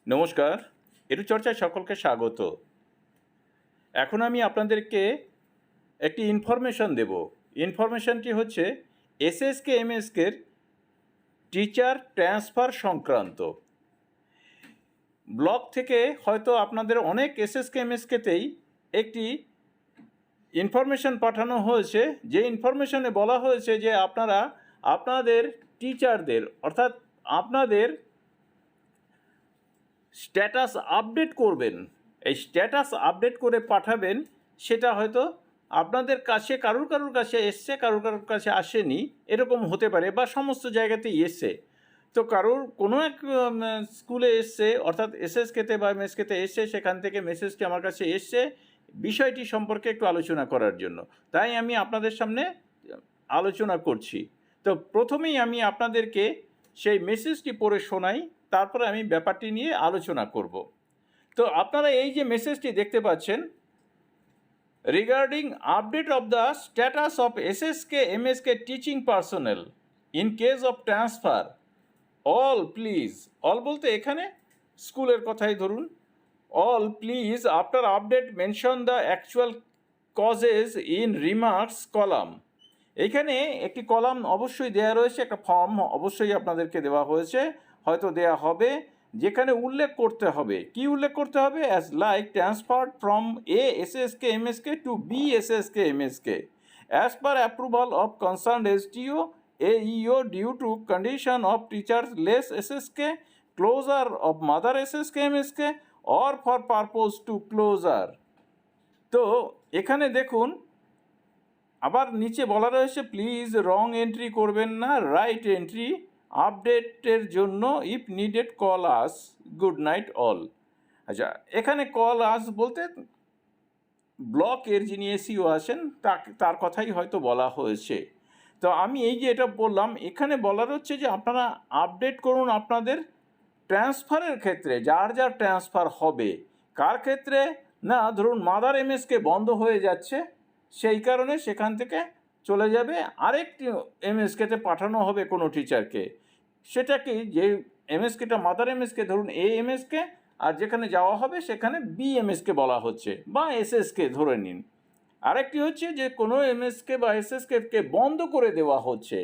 নমস্কার, এডুচর্চায় সকলকে স্বাগত। এখন আমি আপনাদেরকে একটি ইনফরমেশন দেব। ইনফরমেশনটি হচ্ছে এসএসকে-এমএসকের টিচার ট্রান্সফার সংক্রান্ত। ব্লক থেকে হয়তো আপনাদের অনেক এসএসকে-এমএসকেতেই একটি ইনফরমেশন পাঠানো হয়েছে, যে ইনফরমেশনে বলা হয়েছে যে আপনারা আপনাদের টিচারদের অর্থাৎ আপনাদের স্ট্যাটাস আপডেট করবেন। এই স্ট্যাটাস আপডেট করে পাঠাবেন, সেটা হয়তো আপনাদের কাছে কারুর কাছে এসছে, কারুর কাছে আসেনি, এরকম হতে পারে, বা সমস্ত জায়গাতেই এসছে। তো কারুর কোনো এক স্কুলে এসছে, অর্থাৎ এসএসকেতে বা এমএসকেতে এসছে, সেখান থেকে মেসেজটি আমার কাছে এসছে বিষয়টি সম্পর্কে একটু আলোচনা করার জন্য। তাই আমি আপনাদের সামনে আলোচনা করছি। তো প্রথমেই আমি আপনাদেরকে সেই মেসেজটি পড়ে শোনাই, তারপরে আমি ব্যাপারটি নিয়ে আলোচনা করব। তো আপনারা এই যে মেসেজটি দেখতে পাচ্ছেন, regarding update of the status of SSK-MSK teaching personnel in case of transfer, all please, all বলতে এখানে স্কুলের কথাই ধরুন, all please after update mention the actual causes in remarks column. এইখানে একটি কলাম অবশ্যই দেওয়া রয়েছে, একটা ফর্ম অবশ্যই আপনাদেরকে দেওয়া হয়েছে, হয়তো দেওয়া হবে, যেখানে উল্লেখ করতে হবে। কি উল্লেখ করতে হবে? As like transferred from A SSK MSK to B SSK MSK as per approval of concern SDO AEO due to condition of teachers less SSK, closure of mother SSK MSK or for purpose to closure. তো এখানে দেখুন আবার নিচে বলা রয়েছে, please wrong entry করবেন না, right entry. আপডেটের জন্য if needed call us, good night all. আচ্ছা, এখানে কল আস বলতে ব্লকের যিনি এসিও আছেন তার কথাই হয়তো বলা হয়েছে। তো আমি এই যে এটা বললাম, এখানে বলার হচ্ছে যে আপনারা আপডেট করুন আপনাদের ট্রান্সফারের ক্ষেত্রে, যার যার ট্রান্সফার হবে। কার ক্ষেত্রে? না, ধরুন মাদার এমএসকে বন্ধ হয়ে যাচ্ছে, সেই কারণে সেখান থেকে চলে যাবে আরেকটি এমএসকেতে পাঠানো হবে কোনো টিচারকে। সেটা কি, যে এমএসকেটা মাদার এমএসকে, ধরুন এ এমএসকে, আর যেখানে যাওয়া হবে সেখানে বি এমএসকে বলা হচ্ছে, বা এসএসকে ধরে নিন। আরেকটি হচ্ছে যে কোনো এমএসকে বা এসএসকে বন্ধ করে দেওয়া হচ্ছে,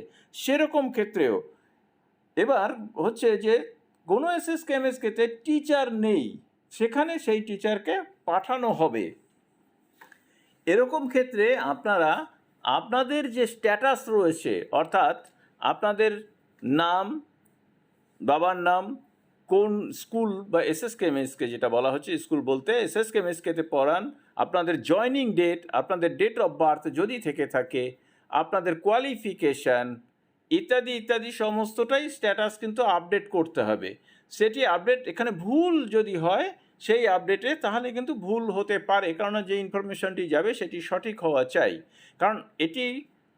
সেরকম ক্ষেত্রেও। এবার হচ্ছে যে কোনো এসএসকে-এমএসকেতে টিচার নেই, সেখানে সেই টিচারকে পাঠানো হবে। এরকম ক্ষেত্রে আপনারা আপনাদের যে স্ট্যাটাস রয়েছে, অর্থাৎ আপনাদের নাম, বাবার নাম, কোন স্কুল বা এসএসকে-এমএসকে যেটা বলা হচ্ছে, স্কুল বলতে এসএসকে-এমএসকেতে পড়ান, আপনাদের জয়নিং ডেট, আপনাদের ডেট অফ বার্থ যদি থেকে থাকে, আপনাদের কোয়ালিফিকেশান ইত্যাদি ইত্যাদি সমস্তটাই স্ট্যাটাস কিন্তু আপডেট করতে হবে। সেটি আপডেট এখানে ভুল যদি হয় সেই আপডেটে, তাহলে কিন্তু ভুল হতে পারে, কারণ যে ইনফরমেশনটি যাবে সেটি সঠিক হওয়া চাই। কারণ এটি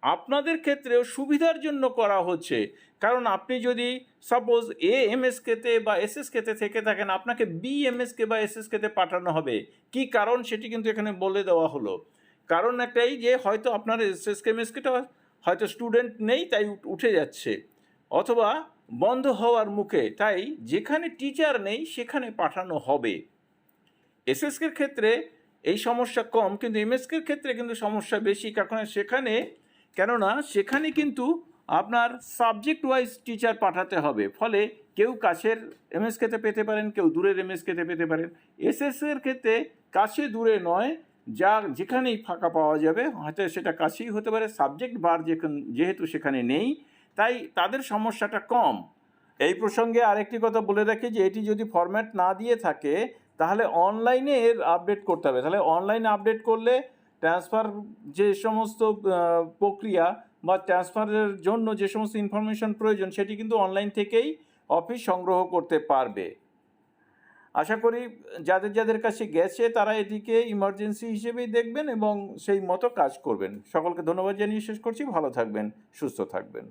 আপনাদের ক্ষেত্রেও সুবিধার জন্য করা হচ্ছে। কারণ আপনি যদি সাপোজ এ এমএসকেতে বা এসএসকেতে থেকে থাকেন, আপনাকে বি এমএসকে বা এসএসকেতে পাঠানো হবে। কি কারণ সেটি কিন্তু এখানে বলে দেওয়া হলো। কারণ একটাই, যে হয়তো আপনার এসএসকে-এমএসকেটা হয়তো স্টুডেন্ট নেই, তাই উঠে যাচ্ছে, অথবা বন্ধ হওয়ার মুখে, তাই যেখানে টিচার নেই সেখানে পাঠানো হবে। এসএসকের ক্ষেত্রে এই সমস্যা কম, কিন্তু এমএসকের ক্ষেত্রে কিন্তু সমস্যা বেশি। কেননা সেখানে কিন্তু আপনার সাবজেক্ট ওয়াইজ টিচার পাঠাতে হবে, ফলে কেউ কাছের এমএসকেতে পেতে পারেন, কেউ দূরের এমএসকেতে পেতে পারেন। এসএসকের ক্ষেত্রে কাছে দূরে নয়, যেখানেই ফাঁকা পাওয়া যাবে, হয়তো সেটা কাছেই হতে পারে, সাবজেক্ট বার যেহেতু সেখানে নেই, তাই তাদের সমস্যাটা কম। এই প্রসঙ্গে আরেকটি কথা বলে রাখি, যে এটি যদি ফরম্যাট না দিয়ে থাকে তাহলে অনলাইনে এর আপডেট করতে হবে। তাহলে অনলাইনে আপডেট করলে ট্রান্সফার যে সমস্ত প্রক্রিয়া বা ট্রান্সফারের জন্য যে সমস্ত ইনফরমেশন প্রয়োজন, সেটি কিন্তু অনলাইন থেকেই অফিস সংগ্রহ করতে পারবে। আশা করি যাদের কাছে গেছে তারা এটিকে ইমার্জেন্সি হিসেবেই দেখবেন এবং সেই মতো কাজ করবেন। সকলকে ধন্যবাদ জানিয়ে শেষ করছি। ভালো থাকবেন, সুস্থ থাকবেন।